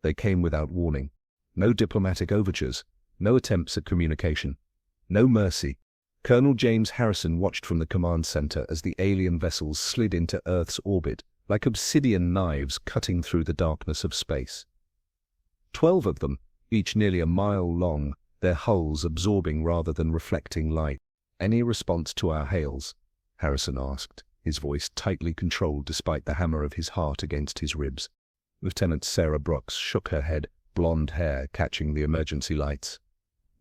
They came without warning. No diplomatic overtures, no attempts at communication, no mercy. Colonel James Harrison watched from the command center as the alien vessels slid into Earth's orbit, like obsidian knives cutting through the darkness of space. 12 of them, each nearly a mile long, their hulls absorbing rather than reflecting light. "Any response to our hails?" Harrison asked, his voice tightly controlled despite the hammer of his heart against his ribs. Lieutenant Sarah Brooks shook her head, blonde hair catching the emergency lights.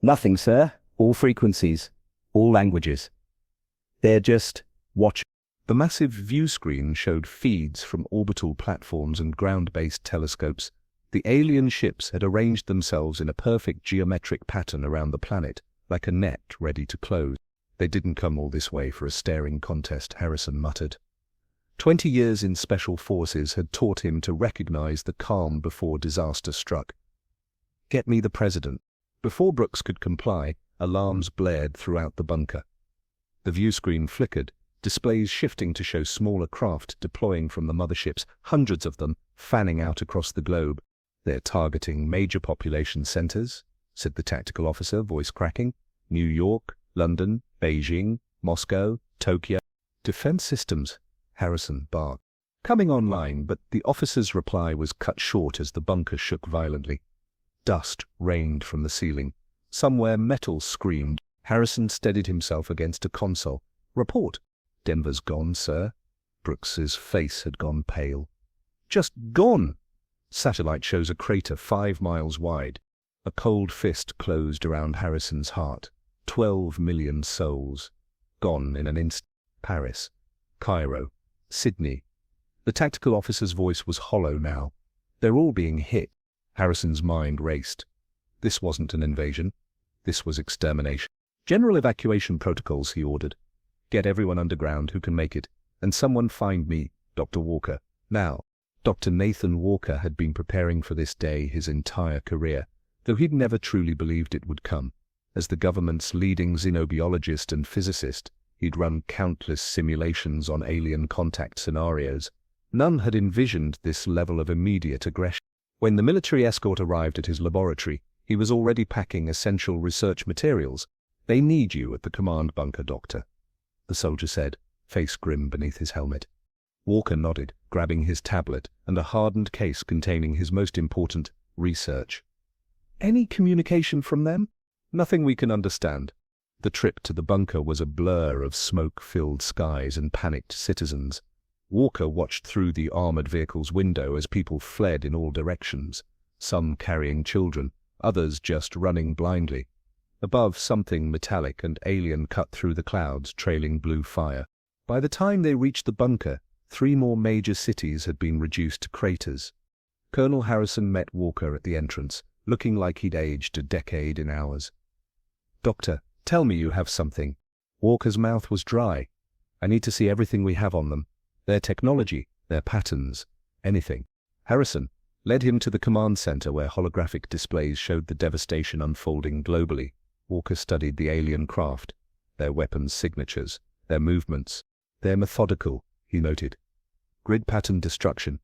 "Nothing, sir. All frequencies. All languages. They're just watching." The massive view screen showed feeds from orbital platforms and ground-based telescopes. The alien ships had arranged themselves in a perfect geometric pattern around the planet, like a net ready to close. "They didn't come all this way for a staring contest," Harrison muttered. 20 years in Special Forces had taught him to recognize the calm before disaster struck. "Get me the president." Before Brooks could comply, alarms blared throughout the bunker. The view screen flickered, displays shifting to show smaller craft deploying from the motherships, hundreds of them fanning out across the globe. "They're targeting major population centers," said the tactical officer, voice cracking. "New York, London, Beijing, Moscow, Tokyo." "Defense systems," Harrison barked, coming online, but the officer's reply was cut short as the bunker shook violently. Dust rained from the ceiling. Somewhere metal screamed. Harrison steadied himself against a console. "Report." "Denver's gone, sir." Brooks's face had gone pale. "Just gone." Satellite shows a crater 5 miles wide. A cold fist closed around Harrison's heart. 12 million souls. Gone in an instant. Paris, Cairo, Sydney. The tactical officer's voice was hollow now. "They're all being hit." Harrison's mind raced. This wasn't an invasion. This was extermination. "General evacuation protocols," he ordered. "Get everyone underground who can make it, and someone find me, Dr. Walker, now." Dr. Nathan Walker had been preparing for this day his entire career, though he'd never truly believed it would come. As the government's leading xenobiologist and physicist, he'd run countless simulations on alien contact scenarios. None had envisioned this level of immediate aggression. When the military escort arrived at his laboratory, he was already packing essential research materials. "They need you at the command bunker, Doctor," the soldier said, face grim beneath his helmet. Walker nodded, grabbing his tablet and a hardened case containing his most important research. "Any communication from them?" "Nothing we can understand." The trip to the bunker was a blur of smoke-filled skies and panicked citizens. Walker watched through the armored vehicle's window as people fled in all directions, some carrying children, others just running blindly. Above, something metallic and alien cut through the clouds, trailing blue fire. By the time they reached the bunker, 3 more major cities had been reduced to craters. Colonel Harrison met Walker at the entrance, looking like he'd aged a decade in hours. "Doctor, tell me you have something." Walker's mouth was dry. "I need to see everything we have on them. Their technology, their patterns, anything." Harrison led him to the command center where holographic displays showed the devastation unfolding globally. Walker studied the alien craft, their weapons signatures, their movements. "They're methodical," he noted. "Grid pattern destruction.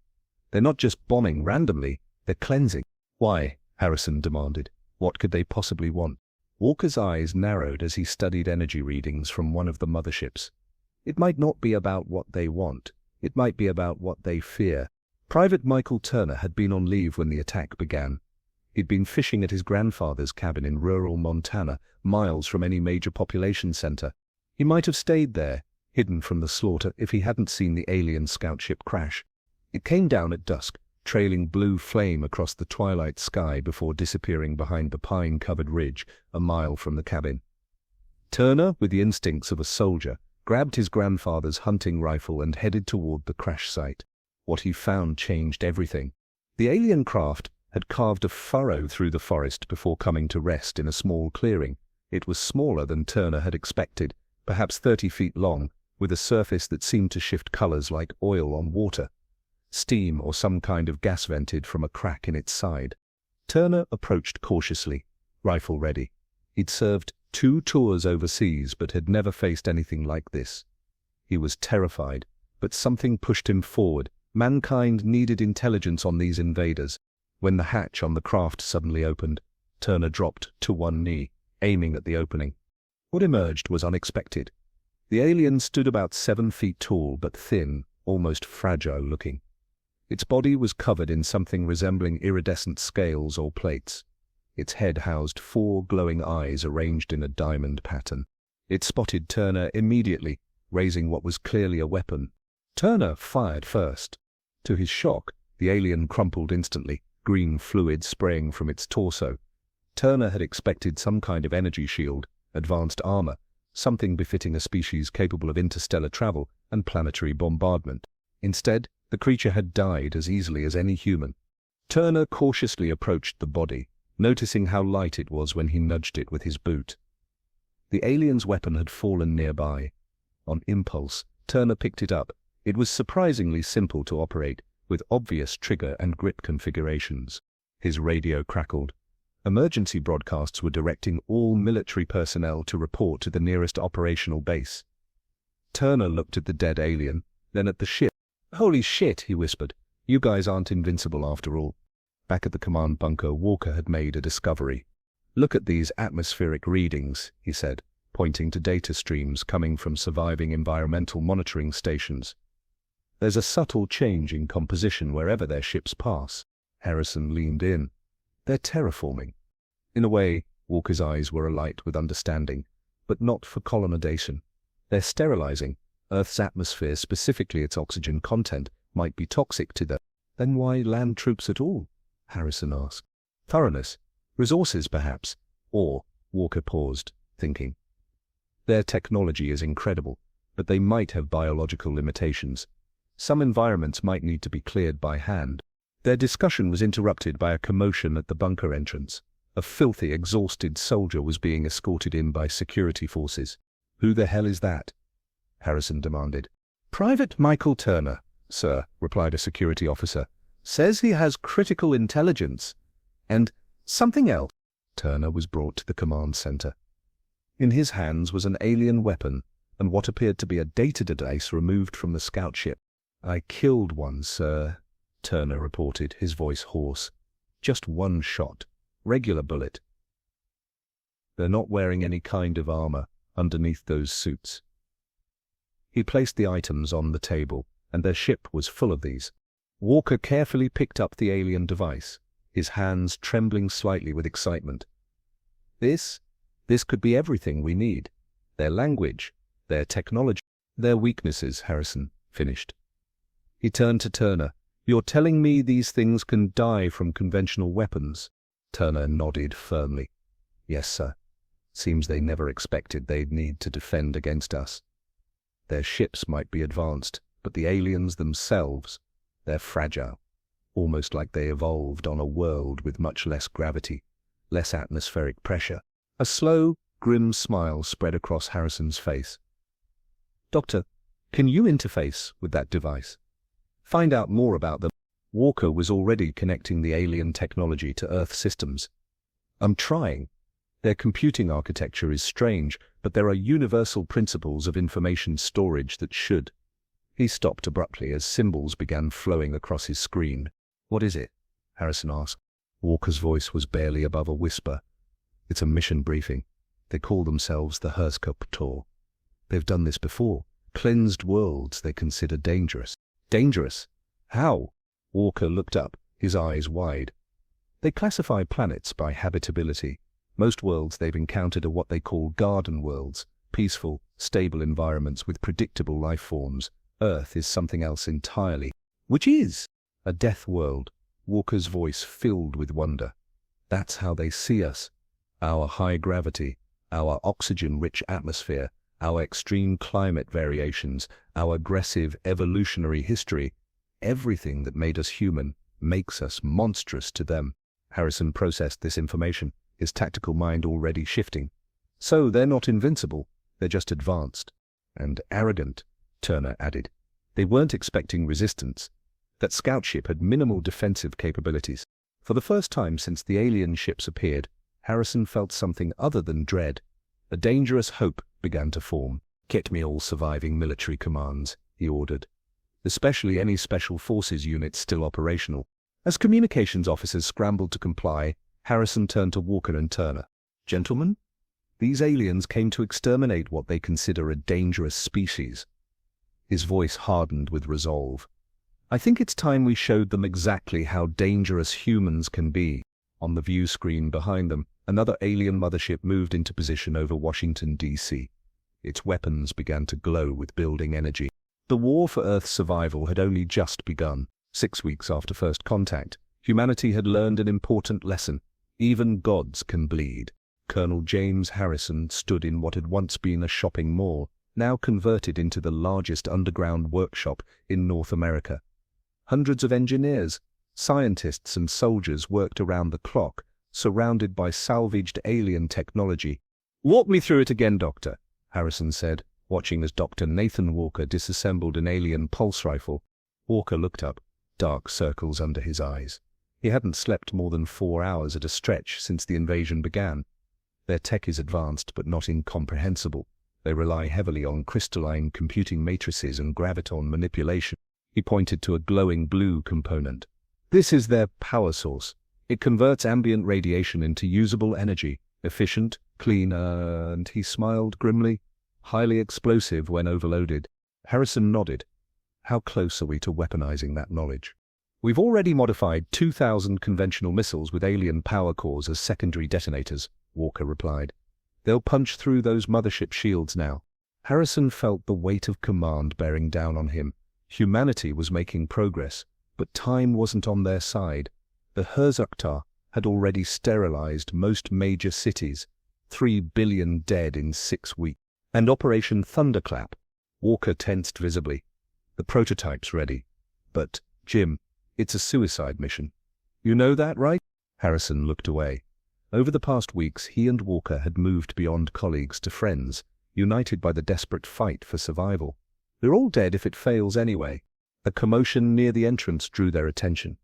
They're not just bombing randomly, they're cleansing." "Why?" Harrison demanded. "What could they possibly want?" Walker's eyes narrowed as he studied energy readings from one of the motherships. "It might not be about what they want. It might be about what they fear." Private Michael Turner had been on leave when the attack began. He'd been fishing at his grandfather's cabin in rural Montana, miles from any major population center. He might have stayed there, hidden from the slaughter, if he hadn't seen the alien scout ship crash. It came down at dusk, trailing blue flame across the twilight sky before disappearing behind the pine-covered ridge a mile from the cabin. Turner, with the instincts of a soldier, grabbed his grandfather's hunting rifle and headed toward the crash site. What he found changed everything. The alien craft had carved a furrow through the forest before coming to rest in a small clearing. It was smaller than Turner had expected, perhaps 30 feet long, with a surface that seemed to shift colors like oil on water. Steam or some kind of gas vented from a crack in its side. Turner approached cautiously, rifle ready. He'd served 2 tours overseas but had never faced anything like this. He was terrified, but something pushed him forward. Mankind needed intelligence on these invaders. When the hatch on the craft suddenly opened, Turner dropped to one knee, aiming at the opening. What emerged was unexpected. The alien stood about 7 feet tall but thin, almost fragile-looking. Its body was covered in something resembling iridescent scales or plates. Its head housed 4 glowing eyes arranged in a diamond pattern. It spotted Turner immediately, raising what was clearly a weapon. Turner fired first. To his shock, the alien crumpled instantly, green fluid spraying from its torso. Turner had expected some kind of energy shield, advanced armor, something befitting a species capable of interstellar travel and planetary bombardment. Instead, the creature had died as easily as any human. Turner cautiously approached the body, noticing how light it was when he nudged it with his boot. The alien's weapon had fallen nearby. On impulse, Turner picked it up. It was surprisingly simple to operate, with obvious trigger and grip configurations. His radio crackled. Emergency broadcasts were directing all military personnel to report to the nearest operational base. Turner looked at the dead alien, then at the ship. "Holy shit," he whispered. "You guys aren't invincible after all." Back at the command bunker, Walker had made a discovery. "Look at these atmospheric readings," he said, pointing to data streams coming from surviving environmental monitoring stations. "There's a subtle change in composition wherever their ships pass." Harrison leaned in. "They're terraforming." In a way, Walker's eyes were alight with understanding, but not for colonization. They're sterilizing. Earth's atmosphere, specifically its oxygen content, might be toxic to them. "Then why land troops at all?" Harrison asked. "Thoroughness. Resources, perhaps. Or," Walker paused, thinking. "Their technology is incredible, but they might have biological limitations. Some environments might need to be cleared by hand." Their discussion was interrupted by a commotion at the bunker entrance. A filthy, exhausted soldier was being escorted in by security forces. "Who the hell is that?" Harrison demanded. "Private Michael Turner, sir," replied a security officer. "Says he has critical intelligence. And something else." Turner was brought to the command center. In his hands was an alien weapon and what appeared to be a data device removed from the scout ship. "I killed one, sir," Turner reported, his voice hoarse. "Just one shot. Regular bullet. They're not wearing any kind of armor underneath those suits." He placed the items on the table, and their ship was full of these. Walker carefully picked up the alien device, his hands trembling slightly with excitement. This could be everything we need. Their language, their technology, their weaknesses," Harrison finished. He turned to Turner. "You're telling me these things can die from conventional weapons?" Turner nodded firmly. "Yes, sir. Seems they never expected they'd need to defend against us. Their ships might be advanced, but the aliens themselves, they're fragile, almost like they evolved on a world with much less gravity, less atmospheric pressure." A slow, grim smile spread across Harrison's face. "Doctor, can you interface with that device? Find out more about them?" Walker was already connecting the alien technology to Earth systems. "I'm trying. Their computing architecture is strange, but there are universal principles of information storage that should." He stopped abruptly as symbols began flowing across his screen. "What is it?" Harrison asked. Walker's voice was barely above a whisper. "It's a mission briefing. They call themselves the Herscoptor. They've done this before. Cleansed worlds they consider dangerous." "Dangerous? How?" Walker looked up, his eyes wide. "They classify planets by habitability. Most worlds they've encountered are what they call garden worlds, peaceful, stable environments with predictable life forms. Earth is something else entirely." "Which is?" "A death world." Walker's voice filled with wonder. "That's how they see us. Our high gravity, our oxygen-rich atmosphere, our extreme climate variations, our aggressive evolutionary history, everything that made us human makes us monstrous to them." Harrison processed this information, his tactical mind already shifting. "So they're not invincible, they're just advanced. And arrogant," Turner added. "They weren't expecting resistance. That scout ship had minimal defensive capabilities." For the first time since the alien ships appeared, Harrison felt something other than dread. A dangerous hope began to form. "Get me all surviving military commands," he ordered. "Especially any special forces units still operational. As communications officers scrambled to comply, Harrison turned to Walker and Turner. "Gentlemen, these aliens came to exterminate what they consider a dangerous species." His voice hardened with resolve. "I think it's time we showed them exactly how dangerous humans can be." On the view screen behind them, another alien mothership moved into position over Washington, D.C. Its weapons began to glow with building energy. The war for Earth's survival had only just begun. 6 weeks after first contact, humanity had learned an important lesson. Even gods can bleed. Colonel James Harrison stood in what had once been a shopping mall, now converted into the largest underground workshop in North America. Hundreds of engineers, scientists and soldiers worked around the clock, surrounded by salvaged alien technology. "Walk me through it again, Doctor," Harrison said, watching as Dr. Nathan Walker disassembled an alien pulse rifle. Walker looked up, dark circles under his eyes. He hadn't slept more than 4 hours at a stretch since the invasion began. Their tech is advanced but not incomprehensible. They rely heavily on crystalline computing matrices and graviton manipulation. He pointed to a glowing blue component. "This is their power source. It converts ambient radiation into usable energy, efficient, clean, and," he smiled grimly, "highly explosive when overloaded." Harrison nodded. "How close are we to weaponizing that knowledge?" "We've already modified 2,000 conventional missiles with alien power cores as secondary detonators," Walker replied. "They'll punch through those mothership shields now." Harrison felt the weight of command bearing down on him. Humanity was making progress, but time wasn't on their side. The Herzogtar had already sterilized most major cities, 3 billion dead in 6 weeks. And Operation Thunderclap. Walker tensed visibly. "The prototype's ready. But, Jim, it's a suicide mission. You know that, right?" Harrison looked away. Over the past weeks, he and Walker had moved beyond colleagues to friends, united by the desperate fight for survival. "They're all dead if it fails anyway." A commotion near the entrance drew their attention.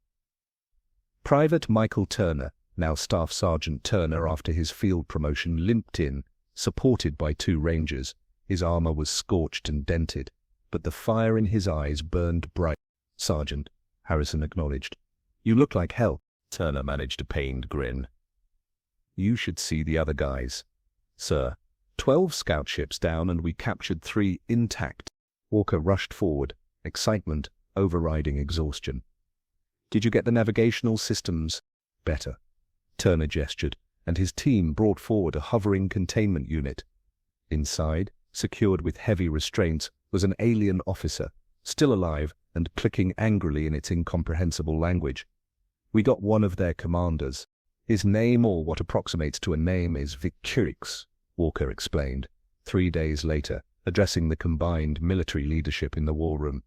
Private Michael Turner, now Staff Sergeant Turner after his field promotion, limped in, supported by 2 Rangers. His armor was scorched and dented, but the fire in his eyes burned bright. "Sergeant," Harrison acknowledged. "You look like hell." Turner managed a pained grin. "You should see the other guys. Sir, 12 scout ships down and we captured 3 intact." Walker rushed forward, excitement overriding exhaustion. "Did you get the navigational systems?" "Better." Turner gestured, and his team brought forward a hovering containment unit. Inside, secured with heavy restraints, was an alien officer, still alive and clicking angrily in its incomprehensible language. "We got one of their commanders. His name, or what approximates to a name, is Vicurix," Walker explained, 3 days later, addressing the combined military leadership in the war room.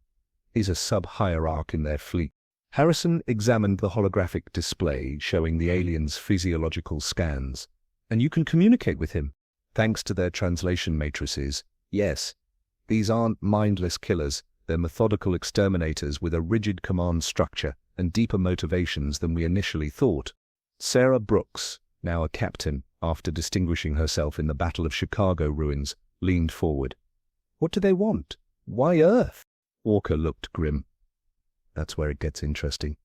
"He's a sub-hierarch in their fleet." Harrison examined the holographic display showing the aliens' physiological scans. "And you can communicate with him?" "Thanks to their translation matrices, yes. These aren't mindless killers. They're methodical exterminators with a rigid command structure and deeper motivations than we initially thought." Sarah Brooks, now a captain, after distinguishing herself in the Battle of Chicago ruins, leaned forward. "What do they want? Why Earth?" Walker looked grim. "That's where it gets interesting.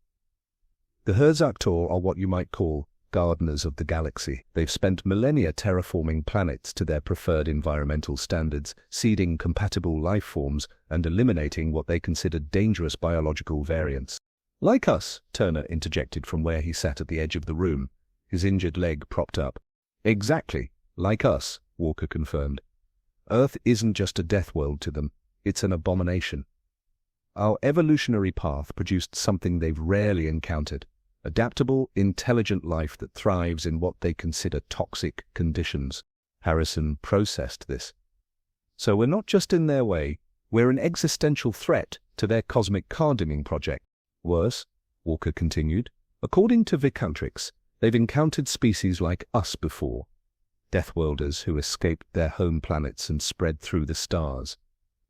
The Herzogtar are what you might call gardeners of the galaxy. They've spent millennia terraforming planets to their preferred environmental standards, seeding compatible life forms, and eliminating what they considered dangerous biological variants." "Like us," Turner interjected from where he sat at the edge of the room, his injured leg propped up. "Exactly, like us," Walker confirmed. "Earth isn't just a death world to them, it's an abomination. Our evolutionary path produced something they've rarely encountered, adaptable, intelligent life that thrives in what they consider toxic conditions." Harrison processed this. "So we're not just in their way, we're an existential threat to their cosmic cardamine project. Worse," Walker continued, "according to Vicuntrix, they've encountered species like us before. Deathworlders who escaped their home planets and spread through the stars."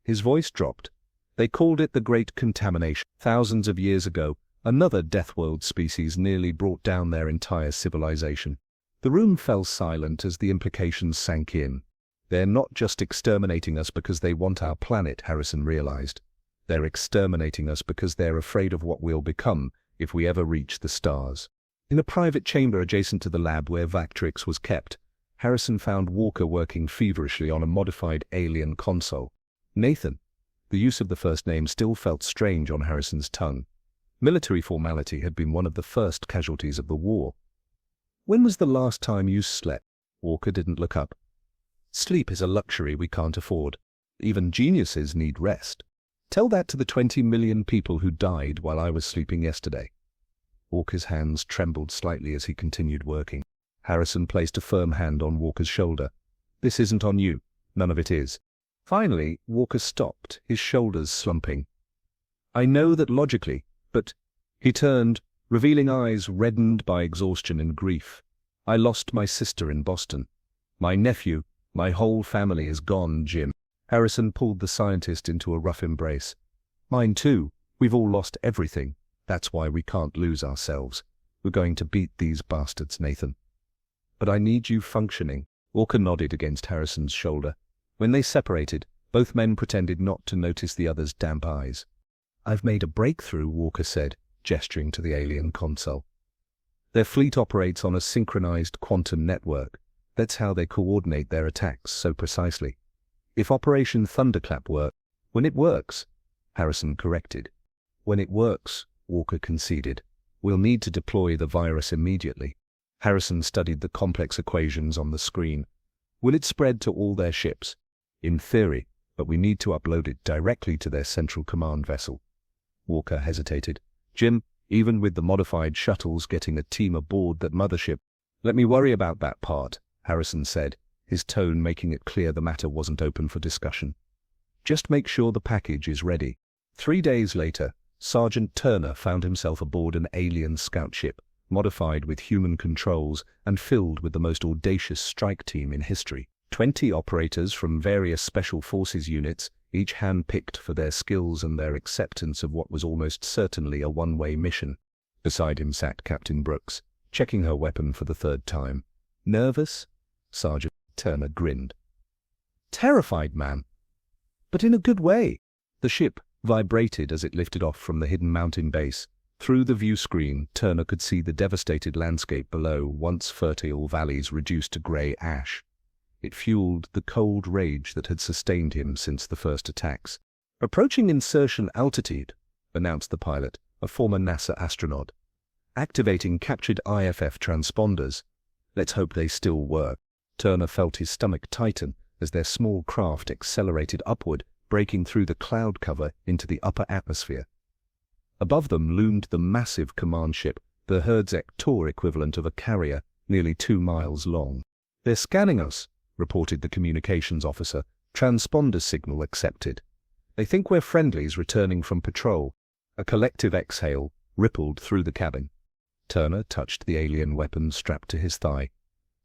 His voice dropped. "They called it the Great Contamination. Thousands of years ago, another Deathworld species nearly brought down their entire civilization." The room fell silent as the implications sank in. "They're not just exterminating us because they want our planet," Harrison realized. "They're exterminating us because they're afraid of what we'll become if we ever reach the stars. In a private chamber adjacent to the lab where Vactrix was kept, Harrison found Walker working feverishly on a modified alien console. Nathan. The use of the first name still felt strange on Harrison's tongue. Military formality had been one of the first casualties of the war. When was the last time you slept? Walker didn't look up. Sleep is a luxury we can't afford. Even geniuses need rest. Tell that to the 20 million people who died while I was sleeping yesterday. Walker's hands trembled slightly as he continued working. Harrison placed a firm hand on Walker's shoulder. This isn't on you. None of it is. Finally, Walker stopped, his shoulders slumping. I know that logically, but... He turned, revealing eyes reddened by exhaustion and grief. I lost my sister in Boston. My nephew, my whole family is gone, Jim. Harrison pulled the scientist into a rough embrace. Mine too. We've all lost everything. That's why we can't lose ourselves. We're going to beat these bastards, Nathan. But I need you functioning. Walker nodded against Harrison's shoulder. When they separated, both men pretended not to notice the other's damp eyes. I've made a breakthrough, Walker said, gesturing to the alien console. Their fleet operates on a synchronized quantum network. That's how they coordinate their attacks so precisely. If Operation Thunderclap works, when it works, Harrison corrected. When it works, Walker conceded. We'll need to deploy the virus immediately. Harrison studied the complex equations on the screen. Will it spread to all their ships? In theory, but we need to upload it directly to their central command vessel. Walker hesitated. Jim, even with the modified shuttles getting a team aboard that mothership, let me worry about that part, Harrison said, his tone making it clear the matter wasn't open for discussion. Just make sure the package is ready. 3 days later, Sergeant Turner found himself aboard an alien scout ship, modified with human controls and filled with the most audacious strike team in history. 20 operators from various special forces units, each hand-picked for their skills and their acceptance of what was almost certainly a one-way mission. Beside him sat Captain Brooks, checking her weapon for the 3rd time. Nervous? Sergeant Turner grinned. Terrified, ma'am. But in a good way. The ship vibrated as it lifted off from the hidden mountain base. Through the view screen, Turner could see the devastated landscape below, once fertile valleys reduced to grey ash. It fueled the cold rage that had sustained him since the first attacks. Approaching insertion altitude, announced the pilot, a former NASA astronaut. Activating captured IFF transponders. Let's hope they still work. Turner felt his stomach tighten as their small craft accelerated upward, breaking through the cloud cover into the upper atmosphere. Above them loomed the massive command ship, the Herdzek Tor equivalent of a carrier, nearly 2 miles long. They're scanning us, reported the communications officer. Transponder signal accepted. They think we're friendlies returning from patrol. A collective exhale rippled through the cabin. Turner touched the alien weapon strapped to his thigh.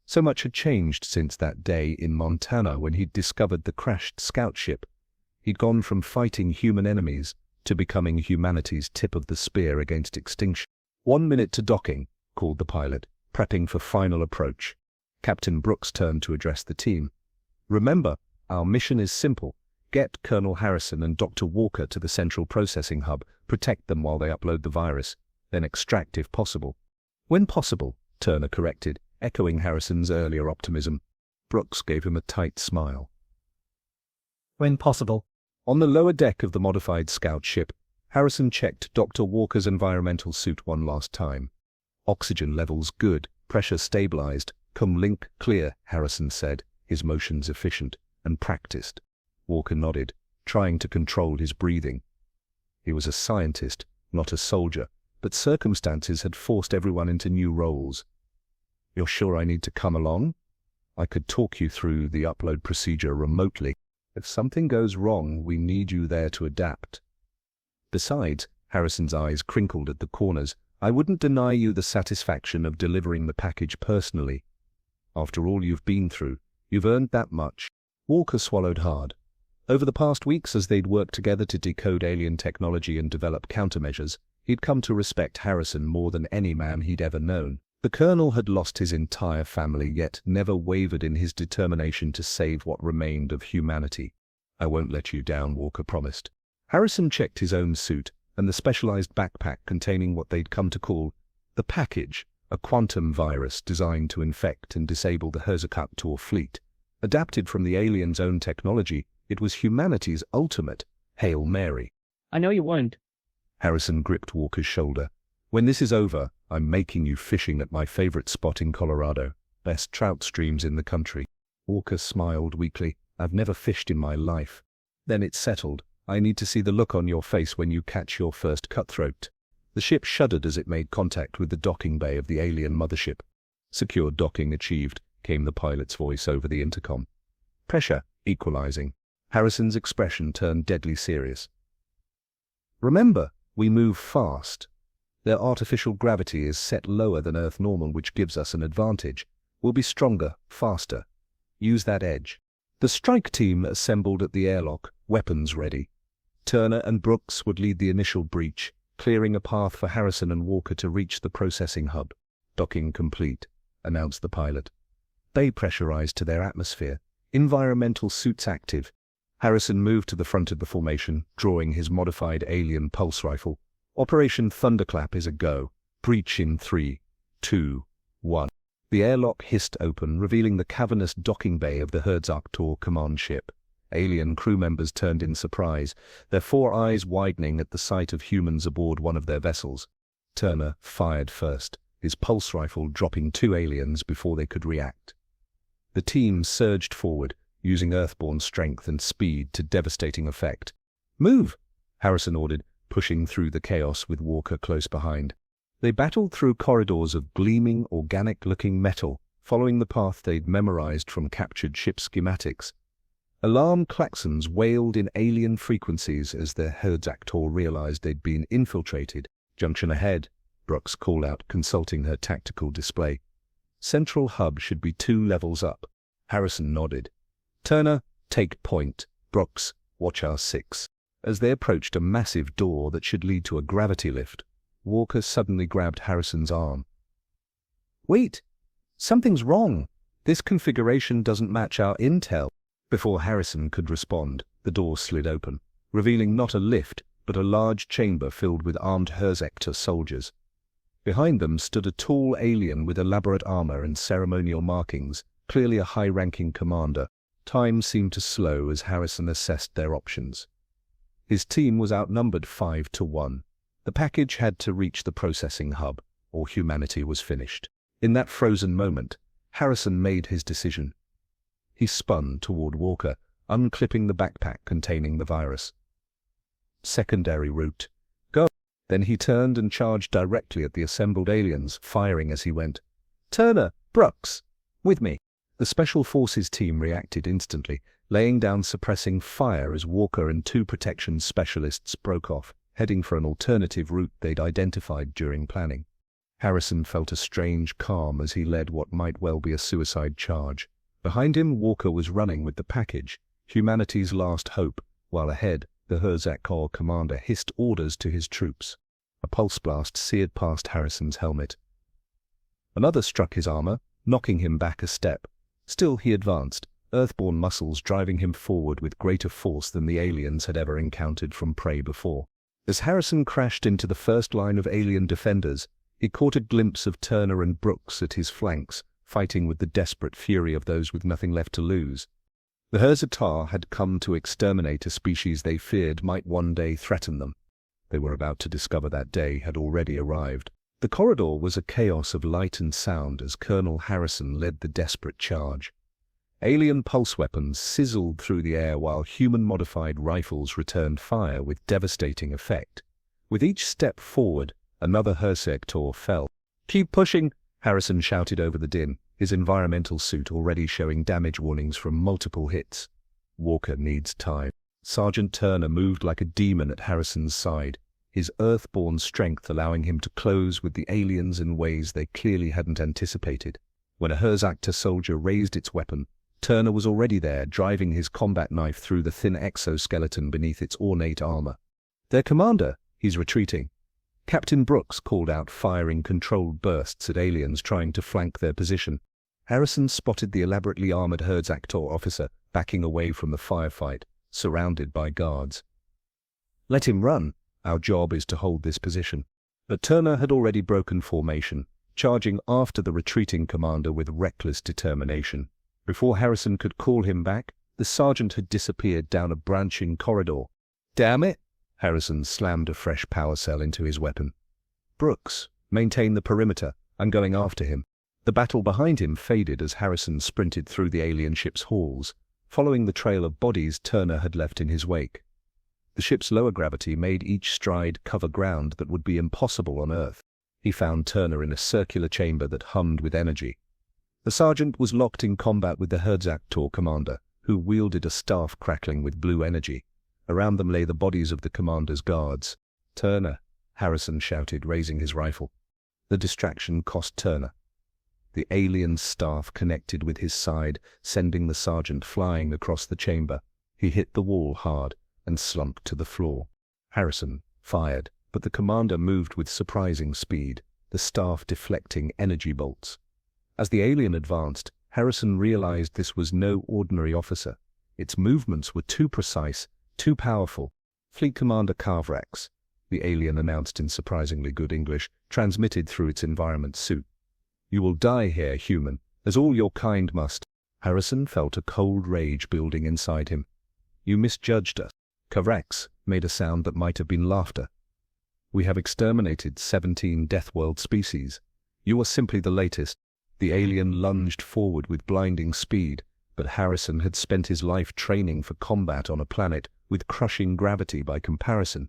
So much had changed since that day in Montana when he'd discovered the crashed scout ship. He'd gone from fighting human enemies to becoming humanity's tip of the spear against extinction. 1 minute to docking, called the pilot, prepping for final approach. Captain Brooks turned to address the team. Remember, our mission is simple. Get Colonel Harrison and Dr. Walker to the central processing hub, protect them while they upload the virus, then extract if possible. When possible, Turner corrected, echoing Harrison's earlier optimism. Brooks gave him a tight smile. When possible. On the lower deck of the modified scout ship, Harrison checked Dr. Walker's environmental suit one last time. Oxygen levels good, pressure stabilized, comlink clear, Harrison said, his motions efficient and practiced. Walker nodded, trying to control his breathing. He was a scientist, not a soldier, but circumstances had forced everyone into new roles. You're sure I need to come along? I could talk you through the upload procedure remotely. If something goes wrong, we need you there to adapt. Besides, Harrison's eyes crinkled at the corners, I wouldn't deny you the satisfaction of delivering the package personally. After all you've been through, you've earned that much. Walker swallowed hard. Over the past weeks as they'd worked together to decode alien technology and develop countermeasures, he'd come to respect Harrison more than any man he'd ever known. The colonel had lost his entire family, yet never wavered in his determination to save what remained of humanity. I won't let you down, Walker promised. Harrison checked his own suit, and the specialized backpack containing what they'd come to call the package, a quantum virus designed to infect and disable the Herzog fleet. Adapted from the aliens' own technology, it was humanity's ultimate Hail Mary. I know you won't. Harrison gripped Walker's shoulder. When this is over, I'm making you fishing at my favorite spot in Colorado. Best trout streams in the country. Walker smiled weakly. I've never fished in my life. Then it's settled. I need to see the look on your face when you catch your first cutthroat. The ship shuddered as it made contact with the docking bay of the alien mothership. Secure docking achieved, came the pilot's voice over the intercom. Pressure equalizing. Harrison's expression turned deadly serious. Remember, we move fast. Their artificial gravity is set lower than Earth normal, which gives us an advantage. We'll be stronger, faster. Use that edge. The strike team assembled at the airlock, weapons ready. Turner and Brooks would lead the initial breach, clearing a path for Harrison and Walker to reach the processing hub. Docking complete, announced the pilot. They pressurized to their atmosphere. Environmental suits active. Harrison moved to the front of the formation, drawing his modified alien pulse rifle. Operation Thunderclap is a go. Breach in 3, 2, 1. The airlock hissed open, revealing the cavernous docking bay of the Herzog command ship. Alien crew members turned in surprise, their 4 eyes widening at the sight of humans aboard one of their vessels. Turner fired first, his pulse rifle dropping 2 aliens before they could react. The team surged forward, using Earthborn strength and speed to devastating effect. Move, Harrison ordered, pushing through the chaos with Walker close behind. They battled through corridors of gleaming, organic-looking metal, following the path they'd memorized from captured ship schematics. Alarm klaxons wailed in alien frequencies as their Herzog realized they'd been infiltrated. Junction ahead, Brooks called out, consulting her tactical display. Central hub should be 2 levels up. Harrison nodded. Turner, take point. Brooks, watch our 6. As they approached a massive door that should lead to a gravity lift, Walker suddenly grabbed Harrison's arm. Wait! Something's wrong! This configuration doesn't match our intel. Before Harrison could respond, the door slid open, revealing not a lift, but a large chamber filled with armed Herzog soldiers. Behind them stood a tall alien with elaborate armor and ceremonial markings, clearly a high-ranking commander. Time seemed to slow as Harrison assessed their options. His team was outnumbered 5 to 1. The package had to reach the processing hub, or humanity was finished. In that frozen moment, Harrison made his decision. He spun toward Walker, unclipping the backpack containing the virus. Secondary route. Go! Then he turned and charged directly at the assembled aliens, firing as he went. Turner, Brooks, with me. The Special Forces team reacted instantly, laying down suppressing fire as Walker and 2 protection specialists broke off, heading for an alternative route they'd identified during planning. Harrison felt a strange calm as he led what might well be a suicide charge. Behind him, Walker was running with the package, humanity's last hope, while ahead, the Herzog commander hissed orders to his troops. A pulse blast seared past Harrison's helmet. Another struck his armor, knocking him back a step. Still he advanced, Earthborn muscles driving him forward with greater force than the aliens had ever encountered from prey before. As Harrison crashed into the first line of alien defenders, he caught a glimpse of Turner and Brooks at his flanks, fighting with the desperate fury of those with nothing left to lose. The Herzog had come to exterminate a species they feared might one day threaten them. They were about to discover that day had already arrived. The corridor was a chaos of light and sound as Colonel Harrison led the desperate charge. Alien pulse weapons sizzled through the air while human-modified rifles returned fire with devastating effect. With each step forward, another Herzog fell. Keep pushing, Harrison shouted over the din, his environmental suit already showing damage warnings from multiple hits. Walker needs time. Sergeant Turner moved like a demon at Harrison's side, his earthborn strength allowing him to close with the aliens in ways they clearly hadn't anticipated. When a Herzog soldier raised its weapon, Turner was already there, driving his combat knife through the thin exoskeleton beneath its ornate armor. Their commander, he's retreating. Captain Brooks called out, firing controlled bursts at aliens trying to flank their position. Harrison spotted the elaborately armored Herzog officer backing away from the firefight, surrounded by guards. Let him run, Our job is to hold this position. But Turner had already broken formation, charging after the retreating commander with reckless determination. Before Harrison could call him back, the sergeant had disappeared down a branching corridor. "Damn it!" Harrison slammed a fresh power cell into his weapon. "Brooks, maintain the perimeter. I'm going after him." The battle behind him faded as Harrison sprinted through the alien ship's halls, following the trail of bodies Turner had left in his wake. The ship's lower gravity made each stride cover ground that would be impossible on Earth. He found Turner in a circular chamber that hummed with energy. The sergeant was locked in combat with the Herzaktor commander, who wielded a staff crackling with blue energy. Around them lay the bodies of the commander's guards. "Turner," Harrison shouted, raising his rifle. The distraction cost Turner. The alien staff connected with his side, sending the sergeant flying across the chamber. He hit the wall hard and slumped to the floor. Harrison fired, but the commander moved with surprising speed, the staff deflecting energy bolts. As the alien advanced, Harrison realized this was no ordinary officer. Its movements were too precise, too powerful. "Fleet Commander Carvrax," the alien announced in surprisingly good English, transmitted through its environment suit. "You will die here, human, as all your kind must." Harrison felt a cold rage building inside him. "You misjudged us." Carvrax made a sound that might have been laughter. "We have exterminated 17 Deathworld species. You are simply the latest." The alien lunged forward with blinding speed, but Harrison had spent his life training for combat on a planet with crushing gravity by comparison.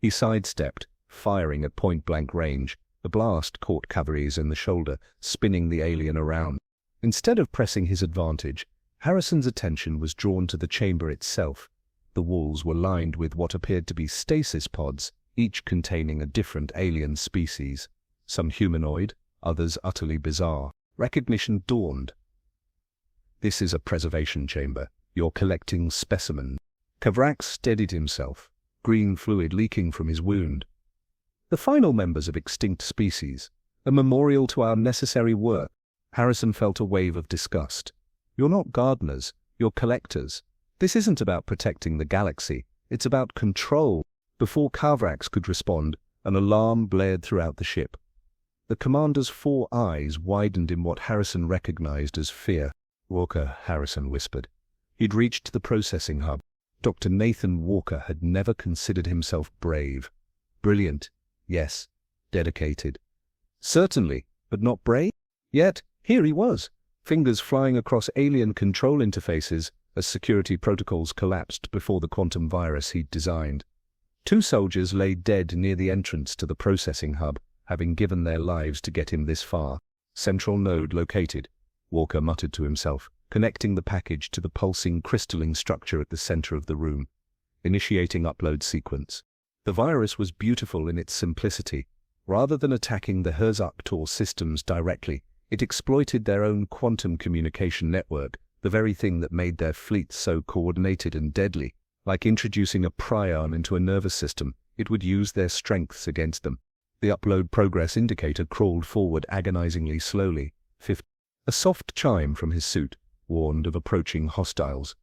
He sidestepped, firing at point-blank range. The blast caught Carvrax in the shoulder, spinning the alien around. Instead of pressing his advantage, Harrison's attention was drawn to the chamber itself. The walls were lined with what appeared to be stasis pods, each containing a different alien species. Some humanoid, others utterly bizarre. Recognition dawned. "This is a preservation chamber. You're collecting specimens." Carvrax steadied himself, green fluid leaking from his wound. "The final members of extinct species, a memorial to our necessary work." Harrison felt a wave of disgust. "You're not gardeners, you're collectors. This isn't about protecting the galaxy, it's about control." Before Carvrax could respond, an alarm blared throughout the ship. The commander's 4 eyes widened in what Harrison recognized as fear. "Walker," Harrison whispered. He'd reached the processing hub. Dr. Nathan Walker had never considered himself brave. Brilliant, yes. Dedicated. Certainly, but not brave? Yet, here he was, fingers flying across alien control interfaces as security protocols collapsed before the quantum virus he'd designed. 2 soldiers lay dead near the entrance to the processing hub, having given their lives to get him this far. "Central node located," Walker muttered to himself, connecting the package to the pulsing crystalline structure at the center of the room. Initiating upload sequence. The virus was beautiful in its simplicity. Rather than attacking the Herzaktor systems directly, it exploited their own quantum communication network, the very thing that made their fleet so coordinated and deadly. Like introducing a prion into a nervous system, it would use their strengths against them. The upload progress indicator crawled forward agonizingly slowly. A soft chime from his suit warned of approaching hostiles.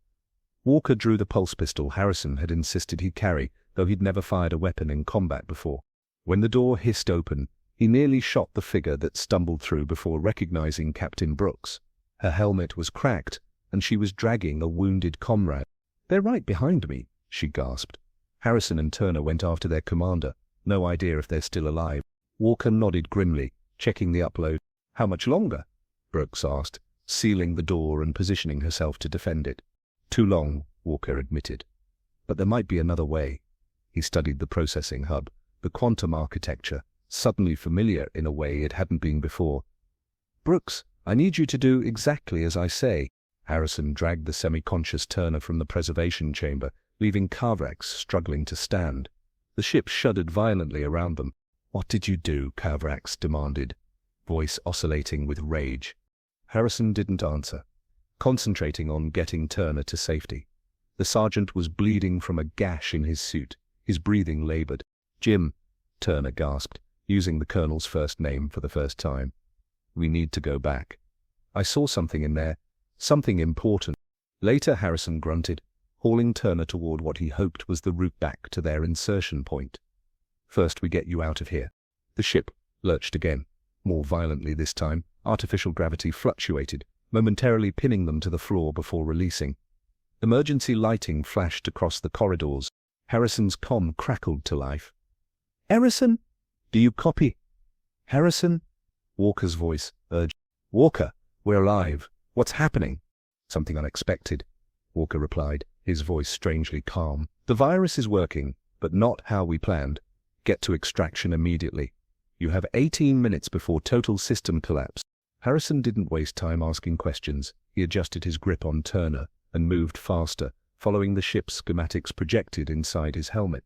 Walker drew the pulse pistol Harrison had insisted he carry, though he'd never fired a weapon in combat before. When the door hissed open, he nearly shot the figure that stumbled through before recognizing Captain Brooks. Her helmet was cracked, and she was dragging a wounded comrade. "They're right behind me," she gasped. Harrison and Turner went after their commander. No idea if they're still alive. Walker nodded grimly, checking the upload. "How much longer?" Brooks asked, sealing the door and positioning herself to defend it. "Too long," Walker admitted. "But there might be another way." He studied the processing hub, the quantum architecture, suddenly familiar in a way it hadn't been before. "Brooks, I need you to do exactly as I say." Harrison dragged the semi-conscious Turner from the preservation chamber, leaving Carvrax struggling to stand. The ship shuddered violently around them. "What did you do?" Carvrax demanded, voice oscillating with rage. Harrison didn't answer, concentrating on getting Turner to safety. The sergeant was bleeding from a gash in his suit, his breathing labored. "Jim," Turner gasped, using the colonel's first name for the first time. "We need to go back. I saw something in there, something important." Later, Harrison grunted. hauling Turner toward what he hoped was the route back to their insertion point. "First we get you out of here." The ship lurched again, more violently this time. Artificial gravity fluctuated, momentarily pinning them to the floor before releasing. Emergency lighting flashed across the corridors. Harrison's comm crackled to life. "Harrison, do you copy?" "Harrison?" Walker's voice urged. "Walker, we're alive. What's happening?" "Something unexpected," Walker replied, his voice strangely calm. "The virus is working, but not how we planned. Get to extraction immediately. You have 18 minutes before total system collapse." Harrison didn't waste time asking questions. He adjusted his grip on Turner and moved faster, following the ship's schematics projected inside his helmet.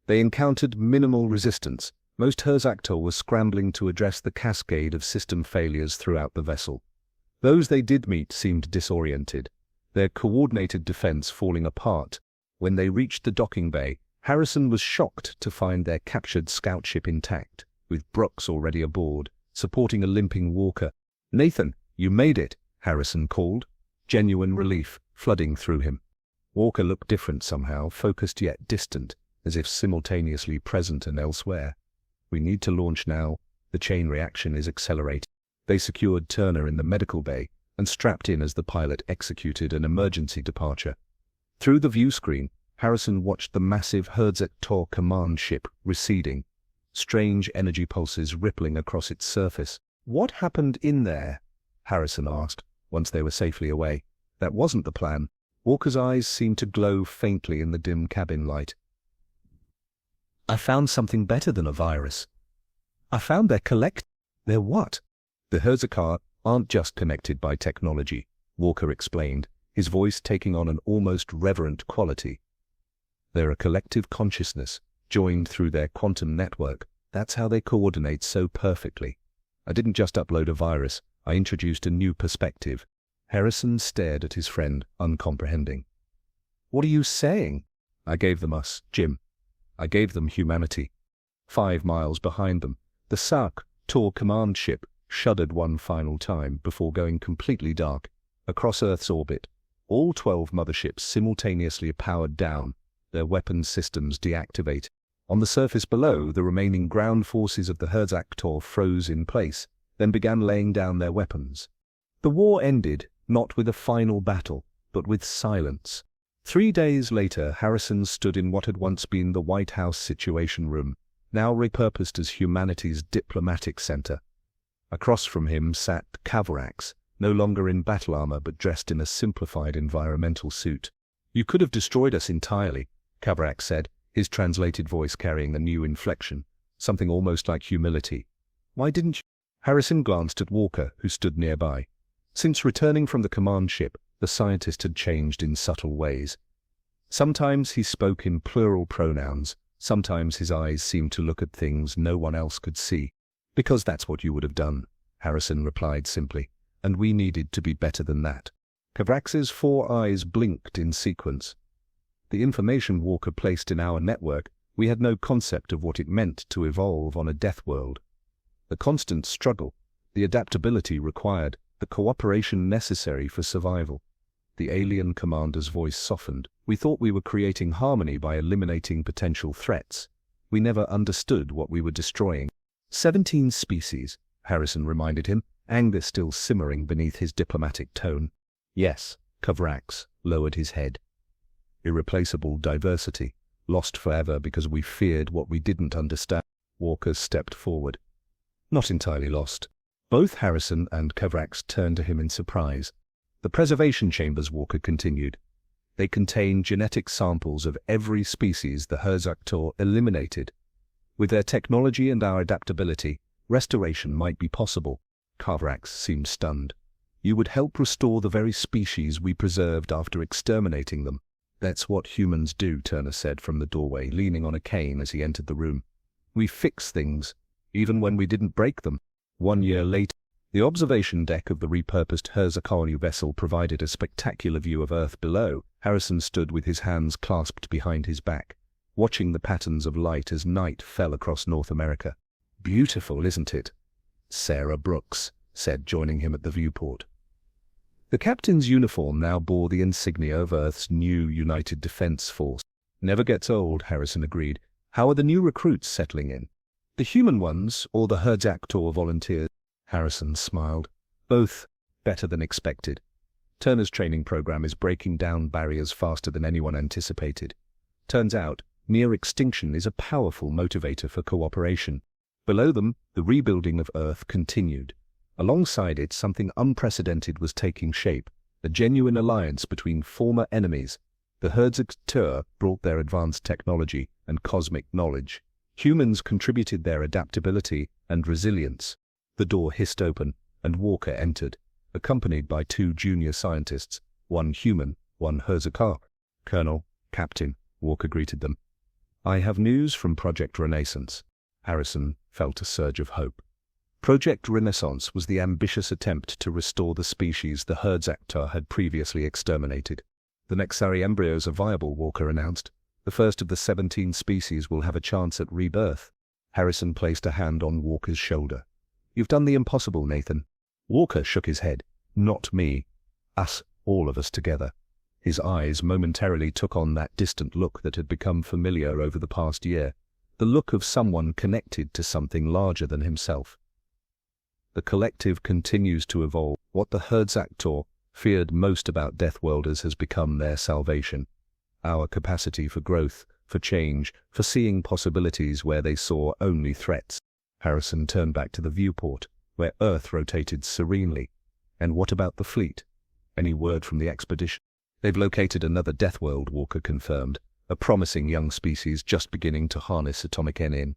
They encountered minimal resistance. Most Herzaktor was scrambling to address the cascade of system failures throughout the vessel. Those they did meet seemed disoriented, their coordinated defense falling apart. When they reached the docking bay, Harrison was shocked to find their captured scout ship intact, with Brooks already aboard, supporting a limping Walker. "Nathan, you made it," Harrison called, genuine relief flooding through him. Walker looked different somehow, focused yet distant, as if simultaneously present and elsewhere. "We need to launch now. The chain reaction is accelerating." They secured Turner in the medical bay and strapped in as the pilot executed an emergency departure. Through the view screen, Harrison watched the massive Herzaktor command ship receding, strange energy pulses rippling across its surface. "What happened in there?" Harrison asked, once they were safely away. "That wasn't the plan." Walker's eyes seemed to glow faintly in the dim cabin light. "I found something better than a virus. I found They're what?" "The Herzakar aren't just connected by technology," Walker explained, his voice taking on an almost reverent quality. "They're a collective consciousness, joined through their quantum network. That's how they coordinate so perfectly. I didn't just upload a virus, I introduced a new perspective." Harrison stared at his friend, uncomprehending. "What are you saying?" "I gave them us, Jim. I gave them humanity." 5 miles behind them, the Sark-Tor command ship shuddered one final time before going completely dark. Across Earth's orbit, all 12 motherships simultaneously powered down, their weapons systems deactivate. On the surface below, the remaining ground forces of the Herzaktor froze in place, then began laying down their weapons. The war ended, not with a final battle, but with silence. 3 days later, Harrison stood in what had once been the White House Situation Room, now repurposed as humanity's diplomatic center. Across from him sat Kavrax, no longer in battle armor but dressed in a simplified environmental suit. "You could have destroyed us entirely," Kavrax said, his translated voice carrying a new inflection, something almost like humility. "Why didn't you?" Harrison glanced at Walker, who stood nearby. Since returning from the command ship, the scientist had changed in subtle ways. Sometimes he spoke in plural pronouns, sometimes his eyes seemed to look at things no one else could see. "Because that's what you would have done," Harrison replied simply, "and we needed to be better than that." Kavrax's 4 eyes blinked in sequence. "The information Walker placed in our network, we had no concept of what it meant to evolve on a death world. The constant struggle, the adaptability required, the cooperation necessary for survival." The alien commander's voice softened. "We thought we were creating harmony by eliminating potential threats. We never understood what we were destroying." 17 species, Harrison reminded him, anger still simmering beneath his diplomatic tone. "Yes," Kavrax lowered his head. "Irreplaceable diversity, lost forever because we feared what we didn't understand." Walker stepped forward. "Not entirely lost." Both Harrison and Kavrax turned to him in surprise. "The preservation chambers," Walker continued. "They contain genetic samples of every species the Herzaktor eliminated. With their technology and our adaptability, restoration might be possible." Kavrax seemed stunned. "You would help restore the very species we preserved after exterminating them." "That's what humans do," Turner said from the doorway, leaning on a cane as he entered the room. "We fix things, even when we didn't break them." 1 year later, the observation deck of the repurposed Herzakar vessel provided a spectacular view of Earth below. Harrison stood with his hands clasped behind his back, watching the patterns of light as night fell across North America. "Beautiful, isn't it?" Sarah Brooks said, joining him at the viewport. The captain's uniform now bore the insignia of Earth's new United Defense Force. Never gets old, Harrison agreed. How are the new recruits settling in? The human ones, or the Herzactor volunteers? Harrison smiled. Both better than expected. Turner's training program is breaking down barriers faster than anyone anticipated. Turns out, near extinction is a powerful motivator for cooperation. Below them, the rebuilding of Earth continued. Alongside it, something unprecedented was taking shape, a genuine alliance between former enemies. The Herzactor brought their advanced technology and cosmic knowledge. Humans contributed their adaptability and resilience. The door hissed open, and Walker entered, accompanied by 2 junior scientists, 1 human, 1 Herzactor. Colonel, Captain, Walker greeted them. I have news from Project Renaissance. Harrison felt a surge of hope. Project Renaissance was the ambitious attempt to restore the species the Herzactor had previously exterminated. The Nexari embryos are viable, Walker announced. The first of the 17 species will have a chance at rebirth. Harrison placed a hand on Walker's shoulder. You've done the impossible, Nathan. Walker shook his head. Not me. Us, all of us together. His eyes momentarily took on that distant look that had become familiar over the past year. The look of someone connected to something larger than himself. The collective continues to evolve. What the Herzactor feared most about Deathworlders has become their salvation. Our capacity for growth, for change, for seeing possibilities where they saw only threats. Harrison turned back to the viewport, where Earth rotated serenely. And what about the fleet? Any word from the expedition? They've located another Deathworld, Walker confirmed, a promising young species just beginning to harness atomic NN.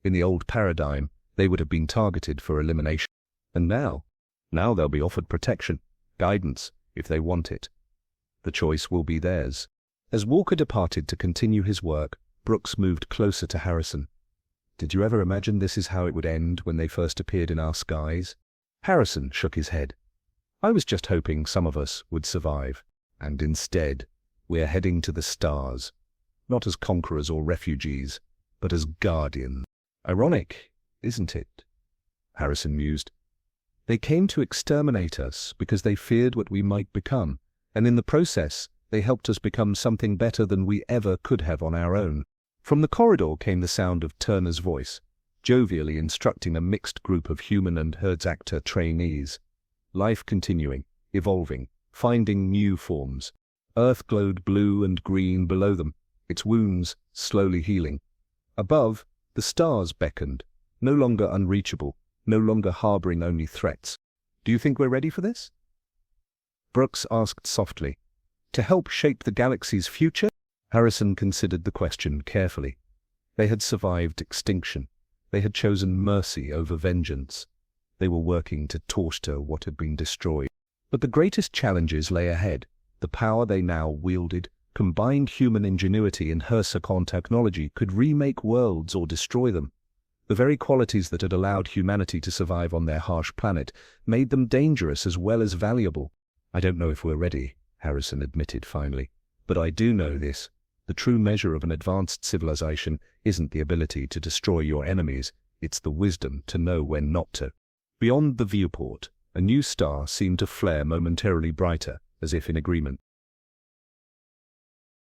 In the old paradigm, they would have been targeted for elimination. And now they'll be offered protection, guidance, if they want it. The choice will be theirs. As Walker departed to continue his work, Brooks moved closer to Harrison. Did you ever imagine this is how it would end when they first appeared in our skies? Harrison shook his head. I was just hoping some of us would survive. And instead, we're heading to the stars. Not as conquerors or refugees, but as guardians. Ironic, isn't it? Harrison mused. They came to exterminate us because they feared what we might become, and in the process, they helped us become something better than we ever could have on our own. From the corridor came the sound of Turner's voice, jovially instructing a mixed group of human and Herzactor trainees. Life continuing, evolving, finding new forms. Earth glowed blue and green below them, its wounds slowly healing. Above, the stars beckoned, no longer unreachable, no longer harboring only threats. Do you think we're ready for this? Brooks asked softly. To help shape the galaxy's future? Harrison considered the question carefully. They had survived extinction. They had chosen mercy over vengeance. They were working to torture what had been destroyed. But the greatest challenges lay ahead. The power they now wielded, combined human ingenuity and Herzactor technology, could remake worlds or destroy them. The very qualities that had allowed humanity to survive on their harsh planet made them dangerous as well as valuable. I don't know if we're ready, Harrison admitted finally. But I do know this. The true measure of an advanced civilization isn't the ability to destroy your enemies, it's the wisdom to know when not to. Beyond the viewport, a new star seemed to flare momentarily brighter, as if in agreement.